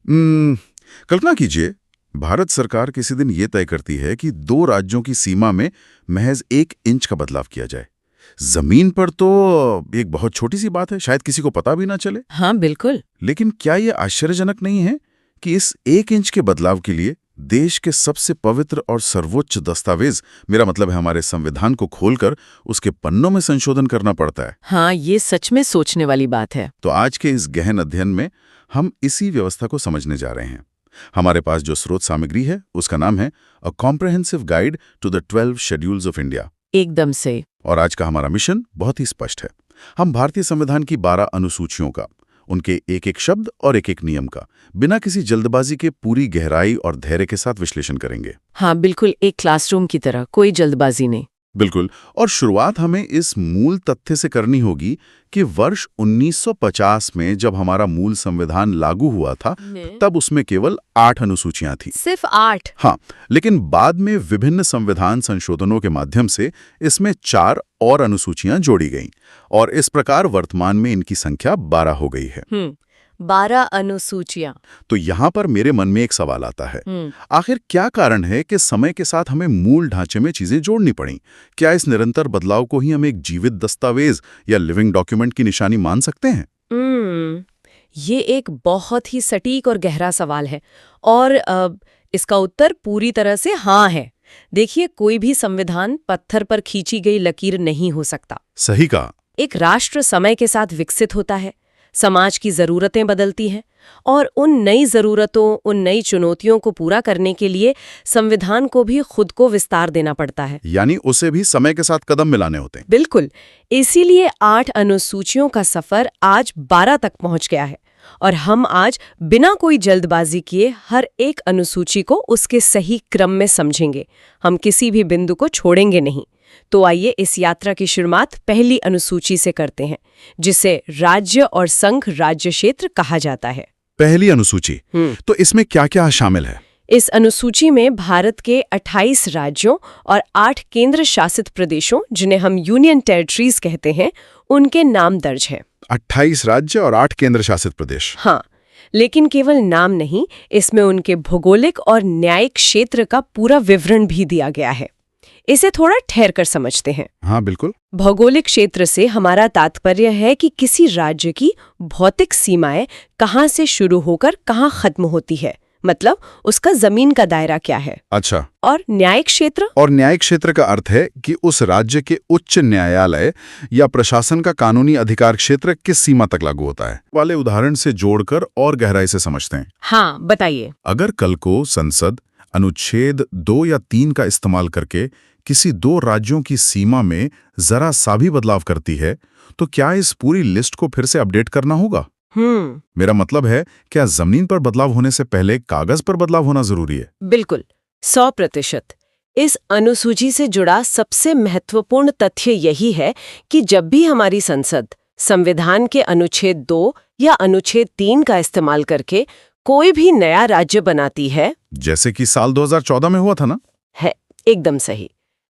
कल्पना कीजिए, भारत सरकार किसी दिन ये तय करती है कि दो राज्यों की सीमा में महज 1 इंच का बदलाव किया जाए। जमीन पर तो एक बहुत छोटी सी बात है, शायद किसी को पता भी ना चले। हाँ बिल्कुल। लेकिन क्या ये आश्चर्यजनक नहीं है कि इस 1 इंच के बदलाव के लिए देश के सबसे पवित्र और सर्वोच्च दस्तावेज, मेरा मतलब है हमारे संविधान को खोलकर उसके पन्नों में संशोधन करना पड़ता है। हाँ, ये सच में सोचने वाली बात है। तो आज के इस गहन अध्ययन में हम इसी व्यवस्था को समझने जा रहे हैं। हमारे पास जो स्रोत सामग्री है उसका नाम है a comprehensive guide to the 12 schedules of India. एकदम से। और आज का हमारा मिशन बहुत ही स्पष्ट है। हम भारतीय संविधान की 12 अनुसूचियों का, उनके एक एक शब्द और एक एक नियम का बिना किसी जल्दबाजी के पूरी गहराई और धैर्य के साथ विश्लेषण करेंगे। हाँ बिल्कुल, एक क्लासरूम की तरह, कोई जल्दबाजी नहीं। बिल्कुल। और शुरुआत हमें इस मूल तथ्य से करनी होगी कि वर्ष 1950 में जब हमारा मूल संविधान लागू हुआ था, तब उसमें केवल 8 अनुसूचियां थी। सिर्फ 8? हाँ, लेकिन बाद में विभिन्न संविधान संशोधनों के माध्यम से इसमें 4 और अनुसूचियां जोड़ी गईं और इस प्रकार वर्तमान में इनकी संख्या 12 हो गई है। 12 अनुसूचियां। तो यहाँ पर मेरे मन में एक सवाल आता है, आखिर क्या कारण है कि समय के साथ हमें मूल ढांचे में चीजें जोड़नी पड़ी? क्या इस निरंतर बदलाव को ही हम एक जीवित दस्तावेज या लिविंग डॉक्यूमेंट की निशानी मान सकते हैं? ये एक बहुत ही सटीक और गहरा सवाल है और इसका उत्तर पूरी तरह से हाँ है। देखिए, कोई भी संविधान पत्थर पर खींची गई लकीर नहीं हो सकता। सही कहा। एक राष्ट्र समय के साथ विकसित होता है, समाज की जरूरतें बदलती हैं और उन नई जरूरतों, उन नई चुनौतियों को पूरा करने के लिए संविधान को भी खुद को विस्तार देना पड़ता है। यानी उसे भी समय के साथ कदम मिलाने होते हैं। बिल्कुल। इसीलिए 8 अनुसूचियों का सफर आज 12 तक पहुंच गया है और हम आज बिना कोई जल्दबाजी किए हर एक अनुसूची को उसके सही क्रम में समझेंगे। हम किसी भी बिंदु को छोड़ेंगे नहीं। तो आइए इस यात्रा की शुरुआत पहली अनुसूची से करते हैं, जिसे राज्य और संघ राज्य क्षेत्र कहा जाता है। पहली अनुसूची, तो इसमें क्या-क्या शामिल है? इस अनुसूची में भारत के 28 राज्यों और 8 केंद्र शासित प्रदेशों, जिन्हें हम यूनियन टेरिटरीज कहते हैं, उनके नाम दर्ज हैं। 28 राज्य और 8 केंद्र शासित प्रदेश। हाँ, लेकिन केवल नाम नहीं, इसमें उनके भौगोलिक और न्यायिक क्षेत्र का पूरा विवरण भी दिया गया है। इसे थोड़ा ठहर कर समझते हैं। हाँ बिल्कुल। भौगोलिक क्षेत्र से हमारा तात्पर्य है कि किसी राज्य की भौतिक सीमाएं कहाँ से शुरू होकर कहाँ खत्म होती है, मतलब उसका जमीन का दायरा क्या है। अच्छा। और न्यायिक क्षेत्र? और न्यायिक क्षेत्र का अर्थ है कि उस राज्य के उच्च न्यायालय या प्रशासन का कानूनी अधिकार क्षेत्र किस सीमा तक लागू होता है। वाले उदाहरण से जोड़कर और गहराई से समझते हैं। हाँ बताइए। अगर कल को संसद अनुच्छेद 2 या 3 का इस्तेमाल करके किसी 2 राज्यों की सीमा में जरा सा भी बदलाव करती है, तो क्या इस पूरी लिस्ट को फिर से अपडेट करना होगा? मेरा मतलब है, क्या जमीन पर बदलाव होने से पहले कागज पर बदलाव होना जरूरी है? बिल्कुल, 100%। इस अनुसूची से जुड़ा सबसे महत्वपूर्ण तथ्य यही है कि जब भी हमारी संसद संविधान के अनुच्छेद 2 या अनुच्छेद 3 का इस्तेमाल करके कोई भी नया राज्य बनाती है, जैसे कि साल 2014 में हुआ था ना? है, एकदम सही।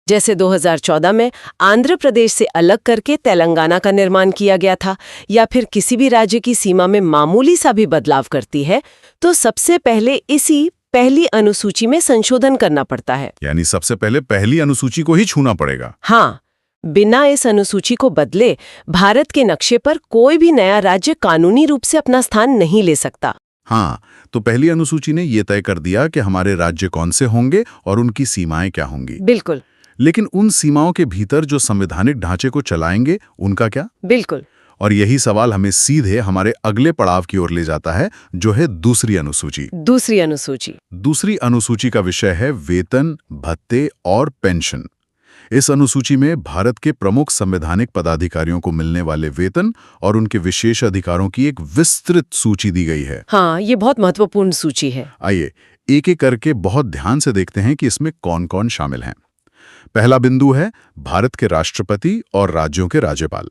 जैसे 2014 में आंध्र प्रदेश से अलग करके तेलंगाना का निर्माण किया गया था, या फिर किसी भी राज्य की सीमा में मामूली सा भी बदलाव करती है, तो सबसे पहले इसी पहली अनुसूची में संशोधन करना पड़ता है। यानी सबसे पहले पहली अनुसूची को ही छूना पड़ेगा। हाँ, बिना इस अनुसूची को बदले भारत के नक्शे पर कोई भी नया राज्य कानूनी रूप से अपना स्थान नहीं ले सकता। हाँ, तो पहली अनुसूची ने यह तय कर दिया कि हमारे राज्य कौन से होंगे और उनकी सीमाएं क्या होंगी। बिल्कुल। लेकिन उन सीमाओं के भीतर जो संवैधानिक ढांचे को चलाएंगे, उनका क्या? बिल्कुल। और यही सवाल हमें सीधे हमारे अगले पड़ाव की ओर ले जाता है, जो है दूसरी अनुसूची। दूसरी अनुसूची का विषय है वेतन, भत्ते और पेंशन। इस अनुसूची में भारत के प्रमुख संवैधानिक पदाधिकारियों को मिलने वाले वेतन और उनके विशेष अधिकारों की एक विस्तृत सूची दी गई है। हाँ, ये बहुत महत्वपूर्ण सूची है। आइए एक एक करके बहुत ध्यान से देखते हैं कि इसमें कौन कौन शामिल हैं। पहला बिंदु है भारत के राष्ट्रपति और राज्यों के राज्यपाल।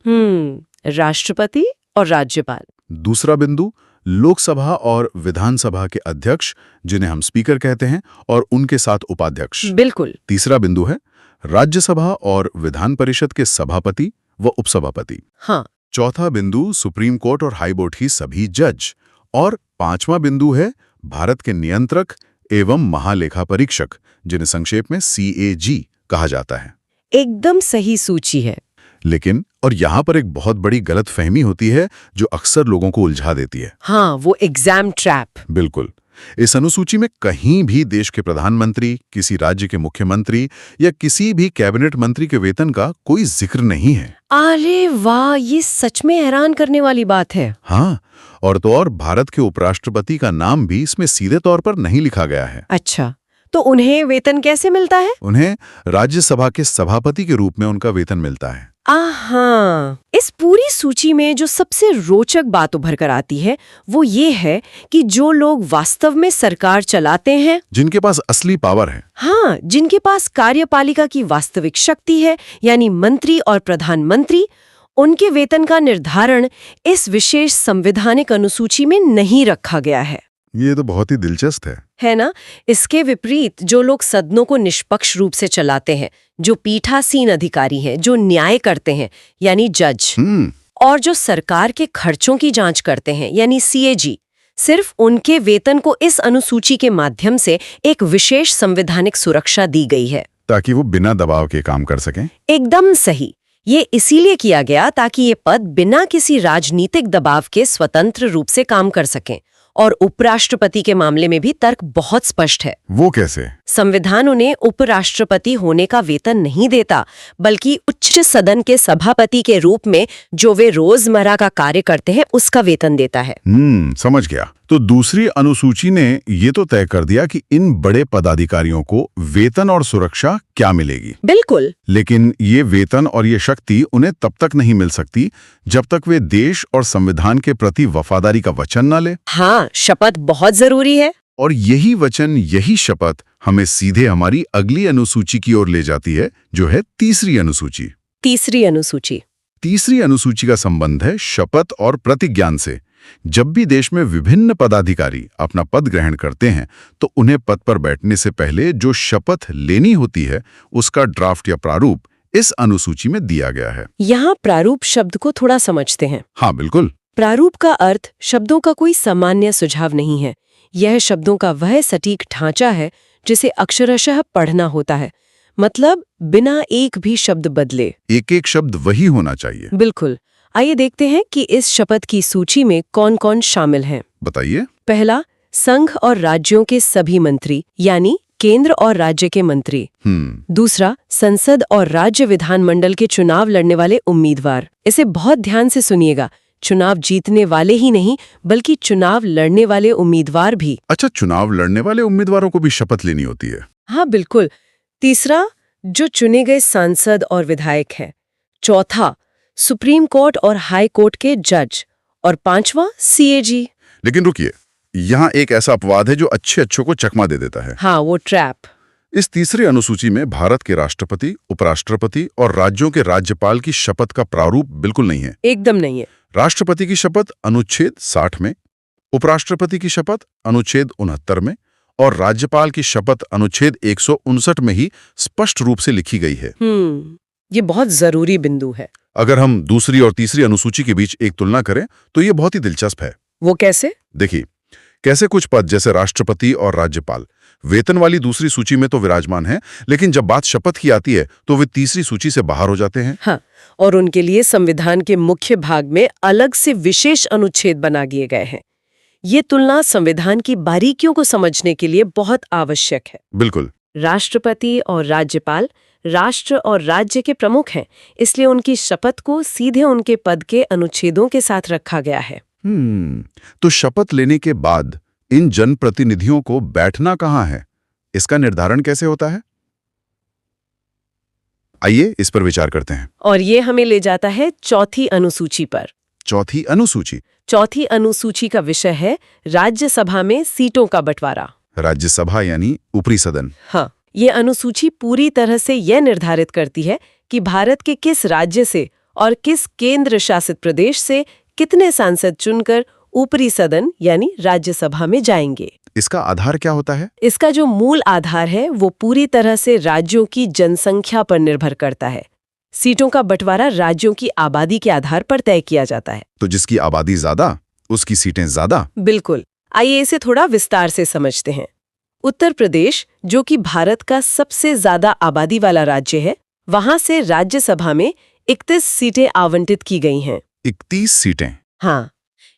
राष्ट्रपति और राज्यपाल। दूसरा बिंदु लोकसभा और विधानसभा के अध्यक्ष, जिन्हें हम स्पीकर कहते हैं, और उनके साथ उपाध्यक्ष। बिल्कुल। तीसरा बिंदु है राज्यसभा और विधान परिषद के सभापति व उपसभापति। हाँ। चौथा बिंदु सुप्रीम कोर्ट और हाई कोर्ट की सभी जज। और 5वां बिंदु है भारत के नियंत्रक एवं महालेखा परीक्षक, जिन्हें संक्षेप में CAG कहा जाता है। एकदम सही सूची है। लेकिन और यहाँ पर एक बहुत बड़ी गलतफहमी होती है जो अक्सर लोगों को उलझा देती है। हाँ, वो एग्जाम ट्रैप। बिल्कुल। इस अनुसूची में कहीं भी देश के प्रधानमंत्री, किसी राज्य के मुख्यमंत्री या किसी भी कैबिनेट मंत्री के वेतन का कोई जिक्र नहीं है। अरे वाह, ये सच में हैरान करने वाली बात है। हाँ, और तो और भारत के उपराष्ट्रपति का नाम भी इसमें सीधे तौर पर नहीं लिखा गया है। अच्छा, तो उन्हें वेतन कैसे मिलता है? उन्हें राज्यसभा के सभापति के रूप में उनका वेतन मिलता है। आहा, इस पूरी सूची में जो सबसे रोचक बात उभर कर आती है वो ये है कि जो लोग वास्तव में सरकार चलाते हैं, जिनके पास असली पावर है, हाँ, जिनके पास कार्यपालिका की वास्तविक शक्ति है, यानी मंत्री और प्रधानमंत्री, उनके वेतन का निर्धारण इस विशेष संवैधानिक अनुसूची में नहीं रखा गया है। ये तो बहुत ही दिलचस्प है ना? इसके विपरीत जो लोग सदनों को निष्पक्ष रूप से चलाते हैं, जो पीठासीन अधिकारी हैं, जो न्याय करते हैं यानी जज, और जो सरकार के खर्चों की जांच करते हैं यानी CAG, सिर्फ उनके वेतन को इस अनुसूची के माध्यम से एक विशेष संवैधानिक सुरक्षा दी गई है, ताकि वो बिना दबाव के काम कर सकें। एकदम सही। ये इसीलिए किया गया ताकि ये पद बिना किसी राजनीतिक दबाव के स्वतंत्र रूप से काम कर सकें। और उपराष्ट्रपति के मामले में भी तर्क बहुत स्पष्ट है। वो कैसे? संविधान उन्हें उपराष्ट्रपति होने का वेतन नहीं देता, बल्कि उच्च सदन के सभापति के रूप में जो वे रोजमर्रा का कार्य करते हैं उसका वेतन देता है। समझ गया। तो दूसरी अनुसूची ने ये तो तय कर दिया कि इन बड़े पदाधिकारियों को वेतन और सुरक्षा क्या मिलेगी। बिल्कुल। लेकिन ये वेतन और ये शक्ति उन्हें तब तक नहीं मिल सकती जब तक वे देश और संविधान के प्रति वफादारी का वचन न ले। हाँ, शपथ बहुत जरूरी है। और यही वचन, यही शपथ हमें सीधे हमारी अगली अनुसूची की ओर ले जाती है, जो है तीसरी अनुसूची। तीसरी अनुसूची। तीसरी अनुसूची का संबंध है शपथ और प्रतिज्ञान से। जब भी देश में विभिन्न पदाधिकारी अपना पद ग्रहण करते हैं तो उन्हें पद पर बैठने से पहले जो शपथ लेनी होती है उसका ड्राफ्ट या प्रारूप इस अनुसूची में दिया गया है। यहाँ प्रारूप शब्द को थोड़ा समझते हैं। हाँ बिल्कुल। प्रारूप का अर्थ शब्दों का कोई सामान्य सुझाव नहीं है। यह शब्दों का वह सटीक ढांचा है जिसे अक्षरशः पढ़ना होता है, मतलब बिना एक भी शब्द बदले। एक एक शब्द वही होना चाहिए। बिल्कुल। आइए देखते हैं कि इस शपथ की सूची में कौन कौन शामिल हैं। बताइए। पहला, संघ और राज्यों के सभी मंत्री, यानी केंद्र और राज्य के मंत्री। दूसरा, संसद और राज्य विधानमंडल के चुनाव लड़ने वाले उम्मीदवार। इसे बहुत ध्यान से सुनिएगा, चुनाव जीतने वाले ही नहीं बल्कि चुनाव लड़ने वाले उम्मीदवार भी। अच्छा, चुनाव लड़ने वाले उम्मीदवारों को भी शपथ लेनी होती है? हाँ बिल्कुल। तीसरा, जो चुने गए सांसद और विधायक हैं। चौथा, सुप्रीम कोर्ट और हाई कोर्ट के जज। और पांचवा, CAG। लेकिन रुकिए, यहाँ एक ऐसा अपवाद है जो अच्छे को चकमा दे देता है। हाँ, वो ट्रैप। इस तीसरी अनुसूची में भारत के राष्ट्रपति, उपराष्ट्रपति और राज्यों के राज्यपाल की शपथ का प्रारूप बिल्कुल नहीं है। एकदम नहीं है। राष्ट्रपति की शपथ अनुच्छेद 60 में, उपराष्ट्रपति की शपथ अनुच्छेद 69 में और राज्यपाल की शपथ अनुच्छेद 159 में ही स्पष्ट रूप से लिखी गई है। ये बहुत जरूरी बिंदु है। अगर हम दूसरी और तीसरी अनुसूची के बीच एक तुलना करें तो ये बहुत ही दिलचस्प है। वो कैसे? देखिए, कैसे कुछ पद जैसे राष्ट्रपति और राज्यपाल वेतन वाली दूसरी सूची में तो विराजमान हैं, लेकिन जब बात शपथ की आती है तो वे तीसरी सूची से बाहर हो जाते हैं। हाँ, और उनके लिए संविधान के मुख्य भाग में अलग से विशेष अनुच्छेद बना दिए गए हैं। ये तुलना संविधान की बारीकियों को समझने के लिए बहुत आवश्यक है। बिल्कुल। राष्ट्रपति और राज्यपाल राष्ट्र और राज्य के प्रमुख हैं, इसलिए उनकी शपथ को सीधे उनके पद के अनुच्छेदों के साथ रखा गया है। तो शपथ लेने के बाद इन जनप्रतिनिधियों को बैठना कहाँ है, इसका निर्धारण कैसे होता है? आइए इस पर विचार करते हैं। और ये हमें ले जाता है चौथी अनुसूची पर। चौथी अनुसूची? चौथी अनुसूची का विषय है राज्यसभा में सीटों का बंटवारा। राज्यसभा यानी ऊपरी सदन। हाँ, ये अनुसूची पूरी तरह से यह निर्धारित करती है कि भारत के किस राज्य से और किस केंद्र शासित प्रदेश से कितने सांसद चुनकर ऊपरी सदन यानी राज्यसभा में जाएंगे। इसका आधार क्या होता है? इसका जो मूल आधार है वो पूरी तरह से राज्यों की जनसंख्या पर निर्भर करता है। सीटों का बंटवारा राज्यों की आबादी के आधार पर तय किया जाता है। तो जिसकी आबादी ज्यादा उसकी सीटें ज्यादा? बिल्कुल। आइए इसे थोड़ा विस्तार से समझते हैं। उत्तर प्रदेश, जो कि भारत का सबसे ज्यादा आबादी वाला राज्य है, वहां से राज्यसभा में 31 सीटें आवंटित की गई हैं। 31 सीटें? हाँ।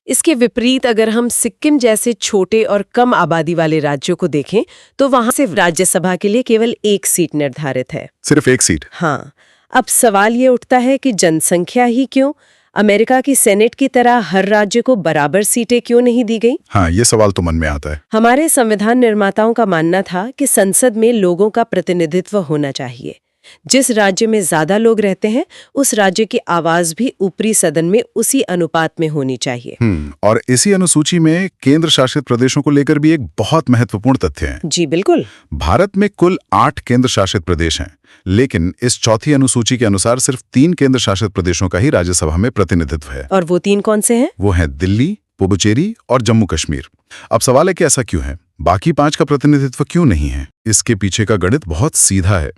इसके विपरीत अगर हम सिक्किम जैसे छोटे और कम आबादी वाले राज्यों को देखें तो वहां से राज्यसभा के लिए केवल 1 सीट निर्धारित है। सिर्फ 1 सीट? हाँ। अब सवाल ये उठता है कि जनसंख्या ही क्यों? अमेरिका की सेनेट की तरह हर राज्य को बराबर सीटें क्यों नहीं दी गई? हाँ, ये सवाल तो मन में आता है। हमारे संविधान निर्माताओं का मानना था कि संसद में लोगों का प्रतिनिधित्व होना चाहिए। जिस राज्य में ज्यादा लोग रहते हैं उस राज्य की आवाज भी ऊपरी सदन में उसी अनुपात में होनी चाहिए। और इसी अनुसूची में केंद्र शासित प्रदेशों को लेकर भी एक बहुत महत्वपूर्ण तथ्य है। जी बिल्कुल। भारत में कुल 8 केंद्र शासित प्रदेश हैं, लेकिन इस चौथी अनुसूची के अनुसार सिर्फ 3 केंद्र शासित प्रदेशों का ही राज्यसभा में प्रतिनिधित्व है। और वो 3 कौन से हैं? वो हैं दिल्ली, पुडुचेरी और जम्मू कश्मीर। अब सवाल है कि ऐसा क्यों है? बाकी 5 का प्रतिनिधित्व क्यों नहीं है? इसके पीछे का गणित बहुत सीधा है।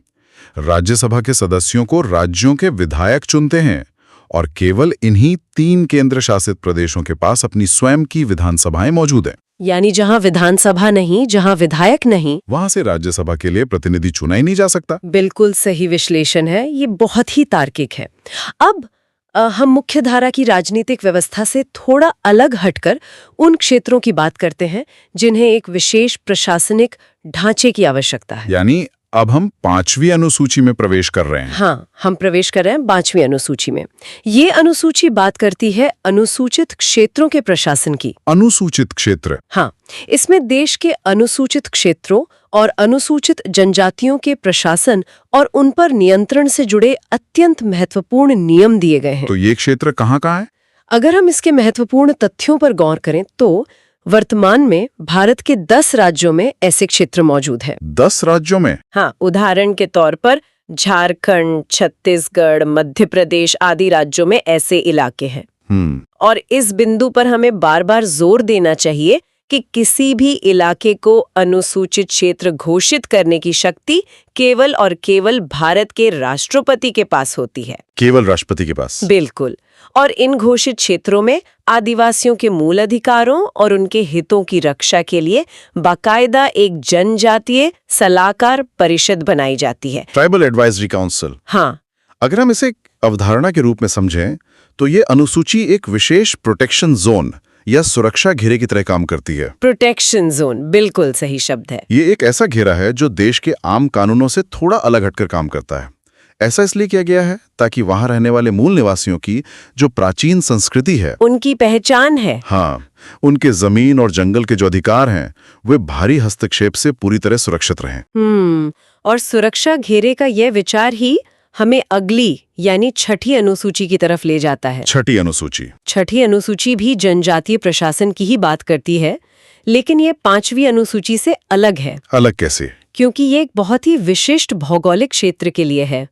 राज्यसभा के सदस्यों को राज्यों के विधायक चुनते हैं और केवल इन्हीं 3 केंद्र शासित प्रदेशों के पास अपनी स्वयं की विधानसभाएं मौजूद हैं। यानी जहां विधानसभा नहीं, जहां विधायक नहीं, वहां से राज्यसभा के लिए प्रतिनिधि चुना ही नहीं जा सकता। बिल्कुल सही विश्लेषण है। ये बहुत ही तार्किक है। अब हम मुख्य धारा की राजनीतिक व्यवस्था से थोड़ा अलग हटकर उन क्षेत्रों की बात करते हैं जिन्हें एक विशेष प्रशासनिक ढांचे की आवश्यकता है। यानी अब हम 5वीं अनुसूची में प्रवेश कर रहे हैं। हाँ, हम प्रवेश कर रहे हैं 5वीं अनुसूची में। ये अनुसूची बात करती है अनुसूचित क्षेत्रों के प्रशासन की। अनुसूचित क्षेत्र? हाँ, इसमें देश के अनुसूचित क्षेत्रों और अनुसूचित जनजातियों के प्रशासन और उन पर नियंत्रण से जुड़े अत्यंत महत्वपूर्ण नियम दिए गए हैं। तो ये क्षेत्र कहाँ है? अगर हम इसके महत्वपूर्ण तथ्यों पर गौर करें तो वर्तमान में भारत के 10 राज्यों में ऐसे क्षेत्र मौजूद हैं। 10 राज्यों में? हाँ, उदाहरण के तौर पर झारखंड, छत्तीसगढ़, मध्य प्रदेश आदि राज्यों में ऐसे इलाके हैं। और इस बिंदु पर हमें बार बार जोर देना चाहिए कि किसी भी इलाके को अनुसूचित क्षेत्र घोषित करने की शक्ति केवल और केवल भारत के राष्ट्रपति के पास होती है। केवल राष्ट्रपति के पास? बिल्कुल। और इन घोषित क्षेत्रों में आदिवासियों के मूल अधिकारों और उनके हितों की रक्षा के लिए बाकायदा एक जनजातीय सलाहकार परिषद बनाई जाती है। Tribal advisory council. हाँ। अगर हम इसे अवधारणा के रूप में समझें तो ये अनुसूची एक विशेष प्रोटेक्शन जोन या सुरक्षा घेरे की तरह काम करती है। प्रोटेक्शन जोन बिल्कुल सही शब्द है। ये एक ऐसा घेरा है जो देश के आम कानूनों से थोड़ा अलग हटकर काम करता है। ऐसा इसलिए किया गया है ताकि वहां रहने वाले मूल निवासियों की जो प्राचीन संस्कृति है, उनकी पहचान है, हाँ, उनके जमीन और जंगल के जो अधिकार हैं, वे भारी हस्तक्षेप से पूरी तरह सुरक्षित रहें। और सुरक्षा घेरे का यह विचार ही हमें अगली यानी छठी अनुसूची की तरफ ले जाता है। छठी अनुसूची? छठी अनुसूची भी जनजातीय प्रशासन की ही बात करती है, लेकिन ये 5वीं अनुसूची से अलग है। अलग कैसे? क्योंकि ये एक बहुत ही विशिष्ट भौगोलिक क्षेत्र के लिए है।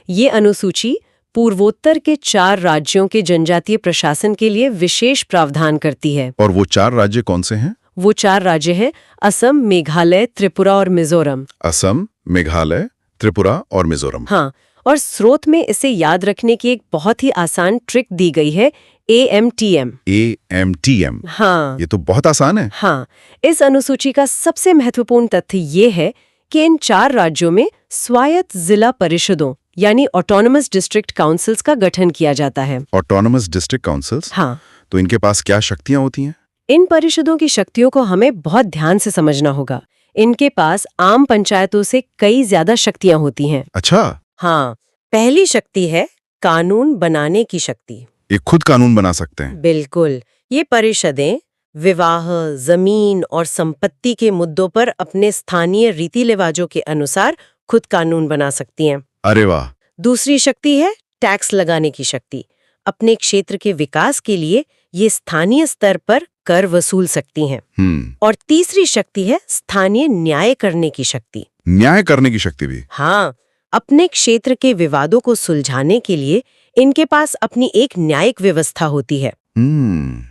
ये अनुसूची पूर्वोत्तर के 4 राज्यों के जनजातीय प्रशासन के लिए विशेष प्रावधान करती है। और वो 4 राज्य कौन से हैं? वो 4 राज्य हैं असम, मेघालय, त्रिपुरा और मिजोरम। असम, मेघालय, त्रिपुरा और मिजोरम। हाँ, और स्रोत में इसे याद रखने की एक बहुत ही आसान ट्रिक दी गई है, AMTM। AMTM? हाँ, ये तो बहुत आसान है। हाँ, इस अनुसूची का सबसे महत्वपूर्ण तथ्य ये है कि इन 4 राज्यों में स्वायत्त जिला परिषदों यानी ऑटोनमस डिस्ट्रिक्ट काउंसिल्स का गठन किया जाता है। Autonomous district councils? हाँ। तो इनके पास क्या शक्तियां होती हैं? इन परिषदों की शक्तियों को हमें बहुत ध्यान से समझना होगा। इनके पास आम पंचायतों से कई ज्यादा शक्तियां होती हैं। अच्छा। हाँ, पहली शक्ति है कानून बनाने की शक्ति। ये खुद कानून बना सकते हैं? बिल्कुल। ये परिषदें विवाह, जमीन और संपत्ति के मुद्दों पर अपने स्थानीय रीति रिवाजों के अनुसार खुद कानून बना सकती हैं। अरे वाह। दूसरी शक्ति है टैक्स लगाने की शक्ति। अपने क्षेत्र के विकास के लिए ये स्थानीय स्तर पर कर वसूल सकती हैं। और तीसरी शक्ति है स्थानीय न्याय करने की शक्ति। न्याय करने की शक्ति भी? हाँ, अपने क्षेत्र के विवादों को सुलझाने के लिए इनके पास अपनी एक न्यायिक व्यवस्था होती है।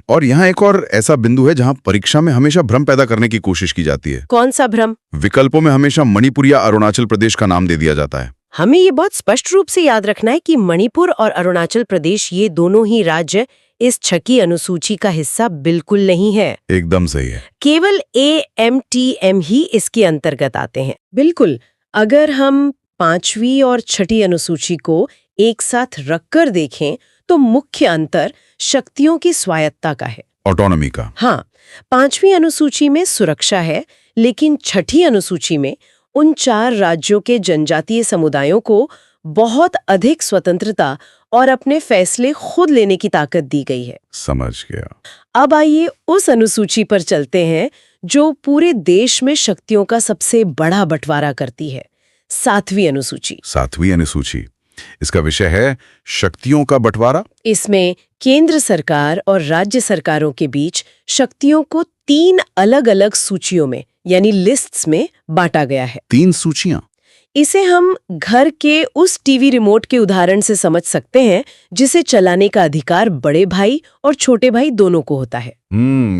और यहाँ एक और ऐसा बिंदु है जहाँ परीक्षा में हमेशा भ्रम पैदा करने की कोशिश की जाती है। कौन सा भ्रम? विकल्पों में हमेशा मणिपुर या अरुणाचल प्रदेश का नाम दे दिया जाता है। हमें ये बहुत स्पष्ट रूप से याद रखना है कि मणिपुर और अरुणाचल प्रदेश ये दोनों ही राज्य इस 6वीं अनुसूची का हिस्सा बिल्कुल नहीं है। एकदम सही है। केवल AMTM ही इसके अंतर्गत आते हैं। बिल्कुल, अगर हम 5वीं और 6ठी अनुसूची को एक साथ रखकर देखें तो मुख्य अंतर शक्तियों की स्वायत्ता का है, ऑटोनॉमी का। हाँ, 5वीं अनुसूची में सुरक्षा है, लेकिन 6ठी अनुसूची में उन 4 राज्यों के जनजातीय समुदायों को बहुत अधिक स्वतंत्रता और अपने फैसले खुद लेने की ताकत दी गई है। समझ गया। अब आइए उस अनुसूची पर चलते हैं जो पूरे देश में शक्तियों का सबसे बड़ा बंटवारा करती है, 7वीं अनुसूची। 7वीं अनुसूची, इसका विषय है शक्तियों का बंटवारा। इसमें केंद्र सरकार और राज्य सरकारों के बीच शक्तियों को 3 अलग-अलग सूचियों में यानी लिस्ट्स में बांटा गया है। 3 सूचियां? इसे हम घर के उस टीवी रिमोट के उदाहरण से समझ सकते हैं जिसे चलाने का अधिकार बड़े भाई और छोटे भाई दोनों को होता है।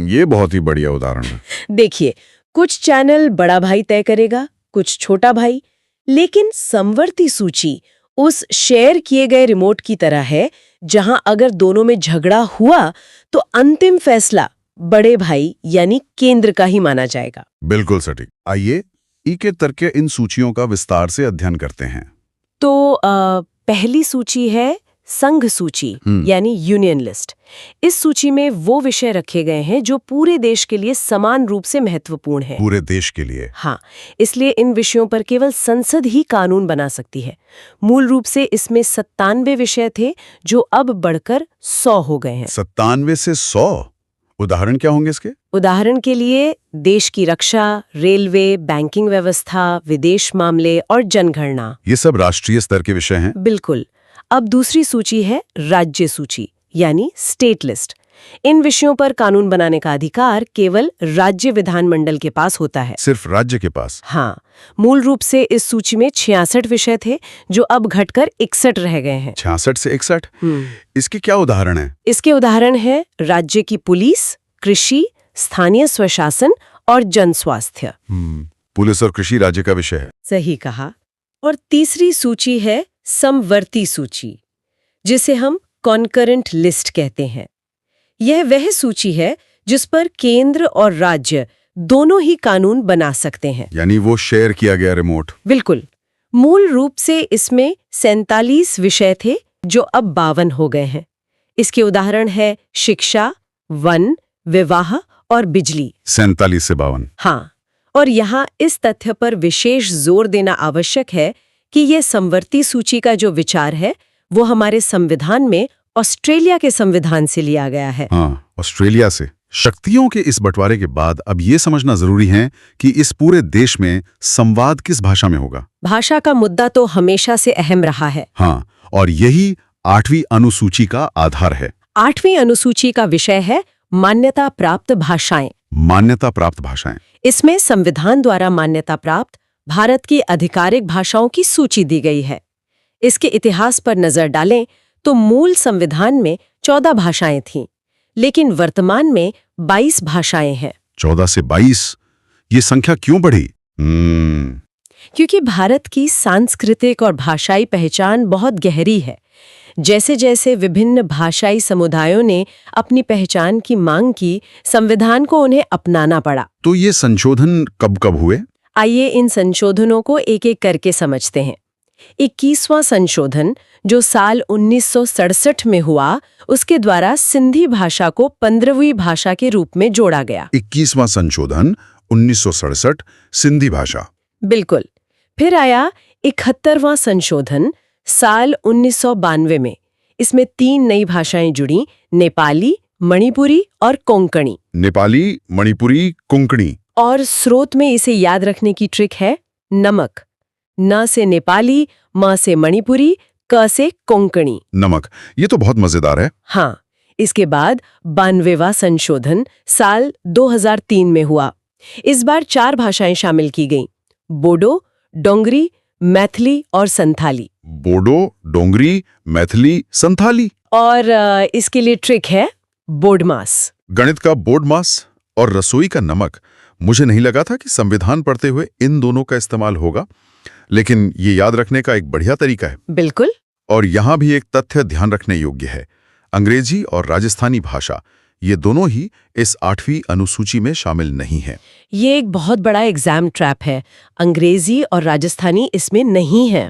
ये बहुत ही बढ़िया उदाहरण है। देखिए, कुछ चैनल बड़ा भाई तय करेगा, कुछ छोटा भाई, लेकिन समवर्ती सूची उस शेयर किए गए रिमोट की तरह है जहां अगर दोनों में झगड़ा हुआ तो अंतिम फैसला बड़े भाई यानी केंद्र का ही माना जाएगा। बिल्कुल सटीक। आइए एक एक करके इन सूचियों का विस्तार से अध्ययन करते हैं। तो पहली सूची है संघ सूची यानी यूनियन लिस्ट। इस सूची में वो विषय रखे गए हैं जो पूरे देश के लिए समान रूप से महत्वपूर्ण है। पूरे देश के लिए? हाँ, इसलिए इन विषयों पर केवल संसद ही कानून बना सकती है। मूल रूप से इसमें 97 विषय थे जो अब बढ़कर 100 हो गए हैं। 97 से 100? उदाहरण क्या होंगे इसके? उदाहरण के लिए देश की रक्षा, रेलवे, बैंकिंग व्यवस्था, विदेश मामले और जनगणना। ये सब राष्ट्रीय स्तर के विषय हैं? बिल्कुल। अब दूसरी सूची है राज्य सूची यानी स्टेट लिस्ट। इन विषयों पर कानून बनाने का अधिकार केवल राज्य विधानमंडल के पास होता है। सिर्फ राज्य के पास? हाँ, मूल रूप से इस सूची में 66 विषय थे जो अब घटकर 61 रह गए हैं। 66 से 61? इसके क्या उदाहरण हैं? इसके उदाहरण है राज्य की पुलिस, कृषि, स्थानीय स्वशासन और जन स्वास्थ्य। पुलिस और कृषि राज्य का विषय है। सही कहा। और तीसरी सूची है समवर्ती सूची, जिसे हम कॉन्करेंट लिस्ट कहते हैं। यह वह सूची है जिस पर केंद्र और राज्य दोनों ही कानून बना सकते हैं। यानी वो शेयर किया गया रिमोट? बिल्कुल। मूल रूप से इसमें 47 विषय थे जो अब 52 हो गए हैं। इसके उदाहरण है शिक्षा, वन, विवाह और बिजली। 47 से 52? हाँ, और यहाँ इस तथ्य पर विशेष जोर देना आवश्यक है कि ये समवर्ती सूची का जो विचार है वो हमारे संविधान में ऑस्ट्रेलिया के संविधान से लिया गया है। हाँ, ऑस्ट्रेलिया से। शक्तियों के इस बंटवारे के बाद अब ये समझना जरूरी है कि इस पूरे देश में संवाद किस भाषा में होगा। भाषा का मुद्दा तो हमेशा से अहम रहा है। हाँ, और यही 8वीं अनुसूची का आधार है। 8वीं अनुसूची का विषय है मान्यता प्राप्त भाषाएं। मान्यता प्राप्त भाषाएं। इसमें संविधान द्वारा मान्यता प्राप्त भारत की आधिकारिक भाषाओं की सूची दी गई है। इसके इतिहास पर नजर डालें तो मूल संविधान में 14 भाषाएं थीं, लेकिन वर्तमान में 22 भाषाएं हैं। 14 से 22? ये संख्या क्यों बढ़ी? क्योंकि भारत की सांस्कृतिक और भाषाई पहचान बहुत गहरी है। जैसे जैसे विभिन्न भाषाई समुदायों ने अपनी पहचान की मांग की, संविधान को उन्हें अपनाना पड़ा। तो ये संशोधन कब हुए? आइए इन संशोधनों को एक एक करके समझते हैं। 21वां संशोधन जो साल 1967 में हुआ, उसके द्वारा सिंधी भाषा को 15वीं भाषा के रूप में जोड़ा गया। 21वां संशोधन 1967, सिंधी भाषा। बिल्कुल। फिर आया 71वां संशोधन साल 1992 में। इसमें 3 नई भाषाएं जुड़ी, नेपाली, मणिपुरी और कोंकणी। नेपाली, मणिपुरी, कोंकणी। और स्रोत में इसे याद रखने की ट्रिक है नमक। न से नेपाली, म से मणिपुरी, क से कोंकणी। नमक, ये तो बहुत मजेदार है। हाँ, इसके बाद 92वां संशोधन साल 2003 में हुआ। इस बार 4 भाषाएं शामिल की गईं, बोडो, डोंगरी, मैथिली और संथाली। बोडो, डोंगरी, मैथिली, संथाली। और इसके लिए ट्रिक है बोडमास। गणित का बोडमास और रसोई का नमक। मुझे नहीं लगा था कि संविधान पढ़ते हुए इन दोनों का इस्तेमाल होगा, लेकिन ये याद रखने का एक बढ़िया तरीका है। बिल्कुल। और यहाँ भी एक तथ्य ध्यान रखने योग्य है। अंग्रेजी और राजस्थानी भाषा ये दोनों ही इस 8वीं अनुसूची में शामिल नहीं है। ये एक बहुत बड़ा एग्जाम ट्रैप है। अंग्रेजी और राजस्थानी इसमें नहीं है।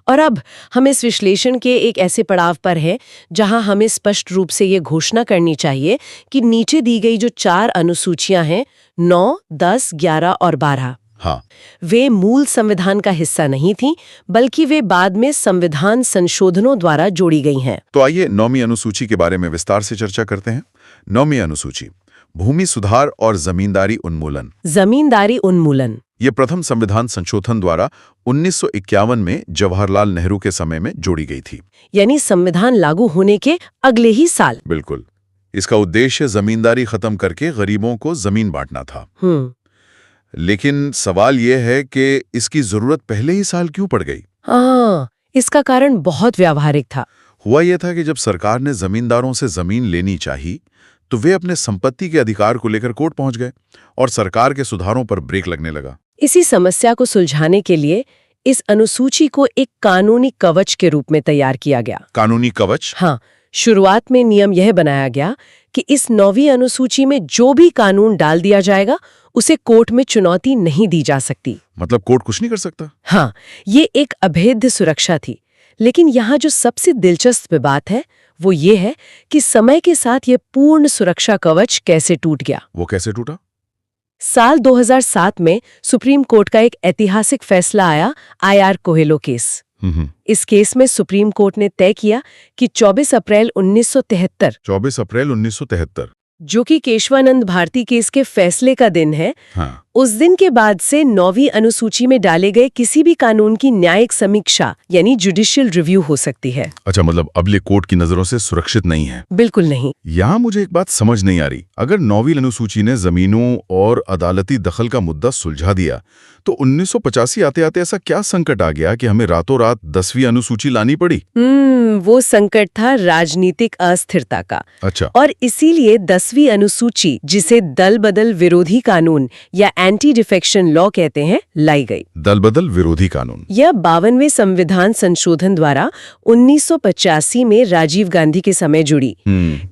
और अब हम इस विश्लेषण के एक ऐसे पड़ाव पर हैं जहां हमें स्पष्ट रूप से ये घोषणा करनी चाहिए कि नीचे दी गई जो 4 अनुसूचियां हैं 9, 10, 11 और 12, हाँ, वे मूल संविधान का हिस्सा नहीं थीं, बल्कि वे बाद में संविधान संशोधनों द्वारा जोड़ी गई हैं। तो आइए 9वीं अनुसूची के बारे में विस्तार से चर्चा करते हैं। 9वीं अनुसूची, भूमि सुधार और जमींदारी उन्मूलन। जमींदारी उन्मूलन ये प्रथम संविधान संशोधन द्वारा 1951 में जवाहरलाल नेहरू के समय में जोड़ी गई थी, यानी संविधान लागू होने के अगले ही साल। बिल्कुल। इसका उद्देश्य जमींदारी खत्म करके गरीबों को जमीन बांटना था। लेकिन सवाल यह है कि इसकी जरूरत पहले ही साल क्यों पड़ गई? हाँ, इसका कारण बहुत व्यावहारिक था। हुआ यह था कि जब सरकार ने जमींदारों से जमीन लेनी चाहिए तो वे अपने संपत्ति के अधिकार को लेकर कोर्ट पहुंच गए और सरकार के सुधारों पर ब्रेक लगने लगा। इसी समस्या को सुलझाने के लिए इस अनुसूची को एक कानूनी कवच के रूप में तैयार किया गया। कानूनी कवच? हाँ, शुरुआत में नियम यह बनाया गया कि इस 9वीं अनुसूची में जो भी कानून डाल दिया जाएगा उसे कोर्ट में चुनौती नहीं दी जा सकती। मतलब कोर्ट कुछ नहीं कर सकता? हाँ, ये एक अभेद्य सुरक्षा थी। लेकिन यहाँ जो सबसे दिलचस्प बात है वो ये है कि समय के साथ ये पूर्ण सुरक्षा कवच कैसे टूट गया। वो कैसे टूटा? साल 2007 में सुप्रीम कोर्ट का एक ऐतिहासिक फैसला आया, IR कोहेलो केस। इस केस में सुप्रीम कोर्ट ने तय किया कि 24 अप्रैल 1973 जो कि केशवानंद भारती केस के फैसले का दिन है, हाँ। उस दिन के बाद से 9वीं अनुसूची में डाले गए किसी भी कानून की न्यायिक समीक्षा यानी जुडिशियल रिव्यू हो सकती है। अच्छा, मतलब अब ये कोर्ट की नजरों से सुरक्षित नहीं है? बिल्कुल नहीं। यहाँ मुझे एक बात समझ नहीं आ रही। अगर 9वीं अनुसूची ने जमीनों और अदालती दखल का मुद्दा सुलझा दिया तो 1985 आते आते ऐसा क्या संकट आ गया कि हमें रातों रात 10वीं अनुसूची लानी पड़ी? वो संकट था राजनीतिक अस्थिरता का। अच्छा। और इसीलिए 10वीं अनुसूची, जिसे दल बदल विरोधी कानून या एंटी डिफेक्शन लॉ कहते हैं, लाई गई। दल बदल विरोधी कानून? यह 52वें संविधान संशोधन द्वारा 1985 में राजीव गांधी के समय जुड़ी।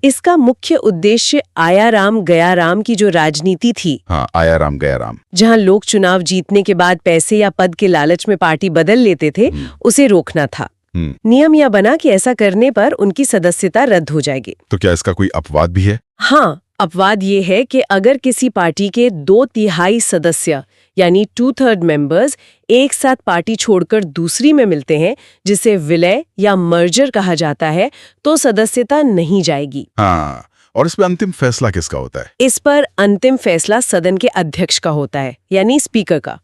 इसका मुख्य उद्देश्य आया राम गया राम की जो राजनीति थी, हाँ, आया राम गया राम, जहां लोग चुनाव जीतने के बाद पैसे या पद के लालच में पार्टी बदल लेते थे, उसे रोकना था। नियम यह बना कि ऐसा करने पर उनकी सदस्यता रद्द हो जाएगी। तो क्या इसका कोई अपवाद भी है? हाँ, अपवाद ये है कि अगर किसी पार्टी के 2/3 सदस्य यानी 2/3 मेंबर्स एक साथ पार्टी छोड़कर दूसरी में मिलते हैं, जिसे विलय या मर्जर कहा जाता है, तो सदस्यता नहीं जाएगी। हाँ, और इस पर अंतिम फैसला किसका होता है? इस पर अंतिम फैसला सदन के अध्यक्ष का होता है, यानी स्पीकर का।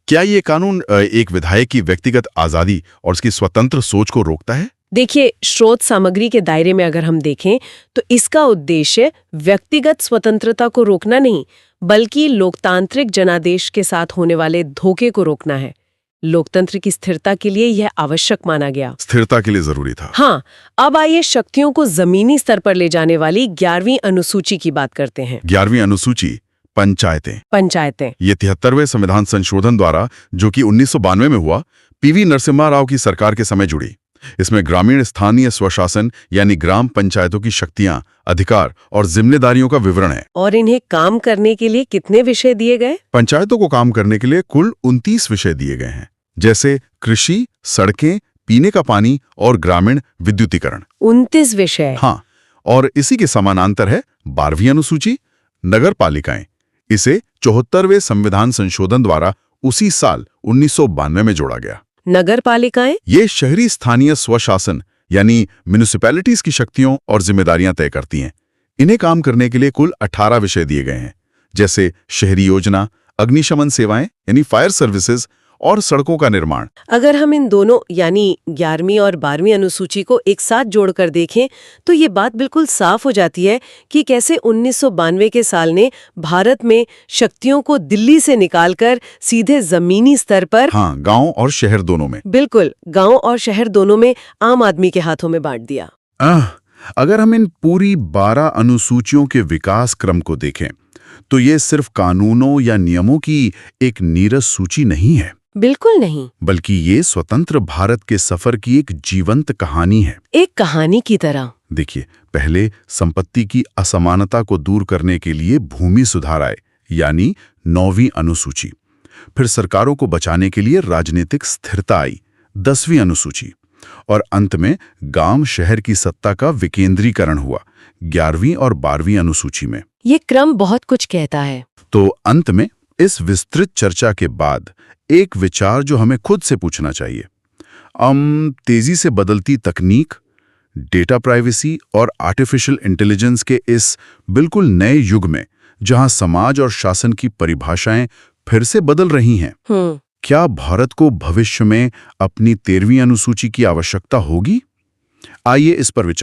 क्या ये कानून एक विधायक की व्यक्तिगत आजादी और उसकी स्वतंत्र सोच को रोकता है? देखिए, स्रोत सामग्री के दायरे में अगर हम देखें तो इसका उद्देश्य व्यक्तिगत स्वतंत्रता को रोकना नहीं, बल्कि लोकतांत्रिक जनादेश के साथ होने वाले धोखे को रोकना है। लोकतंत्र की स्थिरता के लिए यह आवश्यक माना गया। स्थिरता के लिए जरूरी था। हाँ, अब आइए शक्तियों को जमीनी स्तर पर ले जाने वाली 11वीं अनुसूची की बात करते हैं। 11वीं अनुसूची, पंचायतें। ये 73वें संविधान संशोधन द्वारा, जो कि 1992 में हुआ, PV नरसिम्हा राव की सरकार के समय जुड़ी। इसमें ग्रामीण स्थानीय स्वशासन यानी ग्राम पंचायतों की शक्तियां, अधिकार और जिम्मेदारियों का विवरण है। और इन्हें काम करने के लिए कितने विषय दिए गए? पंचायतों को काम करने के लिए कुल 29 विषय दिए गए हैं, जैसे कृषि, सड़कें, पीने का पानी और ग्रामीण विद्युतीकरण। 29 विषय? हाँ, और इसी के समानांतर है 12वीं अनुसूची, नगर पालिकाएं। इसे 74वें संविधान संशोधन द्वारा उसी साल 1992 में जोड़ा गया। नगर पालिकाएं? ये शहरी स्थानीय स्वशासन यानी म्युनिसिपैलिटीज की शक्तियों और जिम्मेदारियां तय करती हैं। इन्हें काम करने के लिए कुल 18 विषय दिए गए हैं, जैसे शहरी योजना, अग्निशमन सेवाएं यानी फायर सर्विसेज और सड़कों का निर्माण। अगर हम इन दोनों यानी 11वीं और 12वीं अनुसूची को एक साथ जोड़कर देखें तो ये बात बिल्कुल साफ हो जाती है कि कैसे 1992 के साल ने भारत में शक्तियों को दिल्ली से निकालकर सीधे जमीनी स्तर पर, हाँ, गांव और शहर दोनों में, बिल्कुल गांव और शहर दोनों में आम आदमी के हाथों में बांट दिया। अगर हम इन पूरी 12 अनुसूचियों के विकास क्रम को देखें तो ये सिर्फ कानूनों या नियमों की एक नीरस सूची नहीं है। बिल्कुल नहीं। बल्कि ये स्वतंत्र भारत के सफर की एक जीवंत कहानी है। एक कहानी की तरह। देखिए, पहले संपत्ति की असमानता को दूर करने के लिए भूमि सुधार आए, यानी 9वीं अनुसूची। फिर सरकारों को बचाने के लिए राजनीतिक स्थिरता आई, 10वीं अनुसूची। और अंत में गांव शहर की सत्ता का विकेंद्रीकरण हुआ, 11वीं और 12वीं अनुसूची में। ये क्रम बहुत कुछ कहता है। तो अंत में इस विस्तृत चर्चा के बाद एक विचार जो हमें खुद से पूछना चाहिए, तेजी से बदलती तकनीक, डेटा प्राइवेसी और आर्टिफिशियल इंटेलिजेंस के इस बिल्कुल नए युग में, जहां समाज और शासन की परिभाषाएं फिर से बदल रही हैं, क्या भारत को भविष्य में अपनी 13वीं अनुसूची की आवश्यकता होगी? आइए इस पर विचार